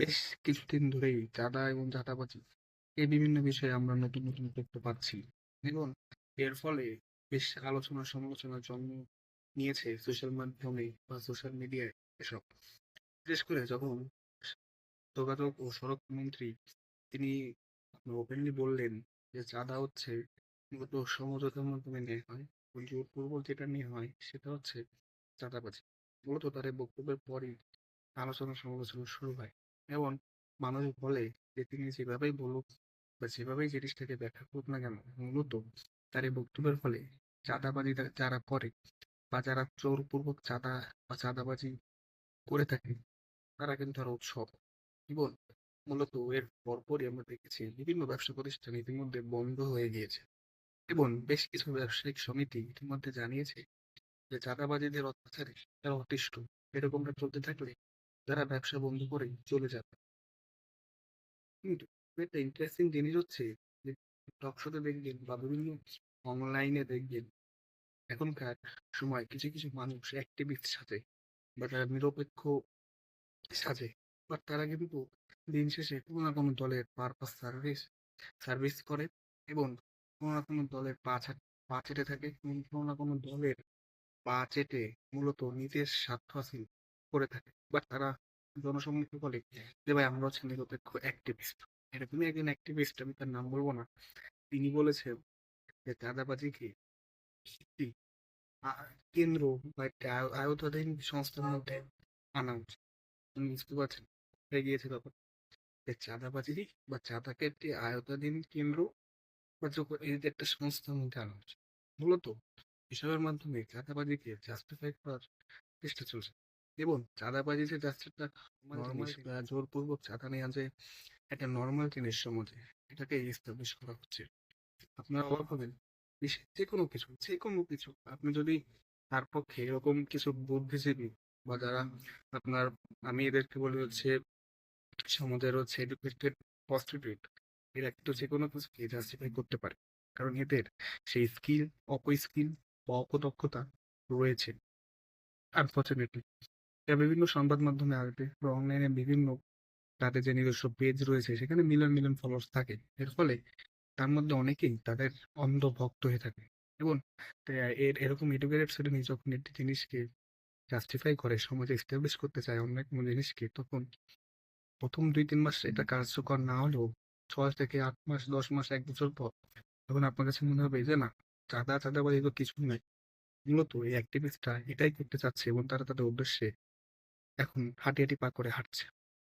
বেশ কিছুদিন ধরেই চাঁদা এবং চাঁদাবাজি এই বিভিন্ন বিষয়ে আমরা নতুন নতুন তথ্য পাচ্ছি এবং এর ফলে বেশ আলোচনা সমালোচনার জন্ম নিয়েছে সোশ্যাল মাধ্যমে বা সোশ্যাল মিডিয়ায় এসব। বিশেষ করে যখন যোগাযোগ ও সড়ক মন্ত্রী তিনি ওপেনলি বললেন যে চাঁদা হচ্ছে মূলত সমঝোতার মাধ্যমে নেওয়া হয় এবং জোরপূর্বক যেটা নেওয়া হয় সেটা হচ্ছে চাঁদাবাজি। মূলত তার এই বক্তব্যের পরই আলোচনা সমালোচনা শুরু হয় এবং মানুষ বলে যে তিনি যেভাবেই বলুক বা যেভাবেই জিনিসটাকে ব্যাখ্যা করুক না কেন, মূলত তার এই বক্তব্যের ফলে চাঁদাবাজি যারা করে বা যারা জোরপূর্বক চাঁদা বা চাঁদাবাজি করে থাকে তারা কিন্তু আরো উৎসব এবং মূলত এর পরপরই আমরা দেখেছি বিভিন্ন ব্যবসা প্রতিষ্ঠান ইতিমধ্যে বন্ধ হয়ে গিয়েছে এবং বেশ কিছু ব্যবসায়িক সমিতি ইতিমধ্যে জানিয়েছে যে চাঁদাবাজিদের অত্যাচারে তারা অতিষ্ঠ। এরকমটা চলতে থাকলে যারা ব্যবসা বন্ধ করে চলে যাবে। কিন্তু একটা ইন্টারেস্টিং জিনিস হচ্ছে যে টকশোতে দেখবেন বা বিভিন্ন অনলাইনে দেখবেন এখনকার সময় কিছু কিছু মানুষ অ্যাক্টিভিস্ট সাজে বা তারা নিরপেক্ষ সাজে, বাট তারা কিন্তু দিন শেষে কোনো না কোনো দলের পারপাস সার্ভিস করে এবং কোনো না কোনো দলের পা চেটে থাকে এবং কোনো না কোনো দলের পা চেটে মূলত নিজের স্বার্থ হাসিল করে থাকে। বাট তারা জনসম্মুখে বলে যে ভাই আমরা হচ্ছে নিরপেক্ষ অ্যাক্টিভিস্ট। এরকমই একজন অ্যাক্টিভিস্ট, আমি তার নাম বলবো না, তিনি বলেছেন যে চাঁদাবাজিকে একটি কেন্দ্র বা একটা আয়ত্তাধীন সংস্থার মধ্যে আনা উচিত। তুমি বুঝতে পারছেন হয়ে গিয়েছে ব্যাপার, যে চাঁদাবাজি বা চাঁদাকে একটি আয়ত্তাধীন কেন্দ্র বা এই যে একটা সংস্থার মধ্যে আনা উচিত। মূলত এসবের মাধ্যমে চাঁদাবাজিকে জাস্টিফাই করার চেষ্টা চলছে এবং চাঁদাবাজি যে জাস্ট একটা নর্মাল জোরপূর্বক চাঁদা নেওয়া যে একটা নর্মাল জিনিস সমাজে, এটাকে এস্টাবলিশ করা হচ্ছে। আপনারা অবাক হবেন, যে কোনো কিছু আপনি যদি তার পক্ষে এরকম কিছু বুদ্ধিজীবী বা যারা আপনার, আমি এদেরকে বলি হচ্ছে সমাজের হচ্ছে এডুকেটেড প্রস্টিটিউট, এরা কিন্তু যে কোনো কিছুকে জাস্টিফাই করতে পারে, কারণ এদের সেই স্কিল, স্কিল বা অপদক্ষতা রয়েছে। আনফর্চুনেটলি এটা বিভিন্ন সংবাদ মাধ্যমে আসবে বা অনলাইনে বিভিন্ন তাদের যে নিজস্ব পেজ রয়েছে সেখানে মিলিয়ন মিলিয়ন ফলোয়ার্স থাকে। এর ফলে তার মধ্যে অনেকেই তাদের অন্ধ ভক্ত হয়ে থাকে এবং এরকম এডুকেটেড শ্রেণী যখন একটি জিনিসকে জাস্টিফাই করে সমাজে এস্টাবলিশ করতে চায় অন্য কোনো জিনিসকে, তখন প্রথম ২-৩ মাস এটা কার্যকর না হলেও ৬ থেকে ৮ মাস, ১০ মাস, ১ বছর পর তখন আপনার কাছে মনে হবে যে না, চাঁদাবাজি তো কিছুই নয়। মূলত এই অ্যাক্টিভিস্টরা এটাই করতে চাচ্ছে এবং তারা তাদের উদ্দেশ্যে এখন হাঁটি হাঁটি পা করে হাঁটছে।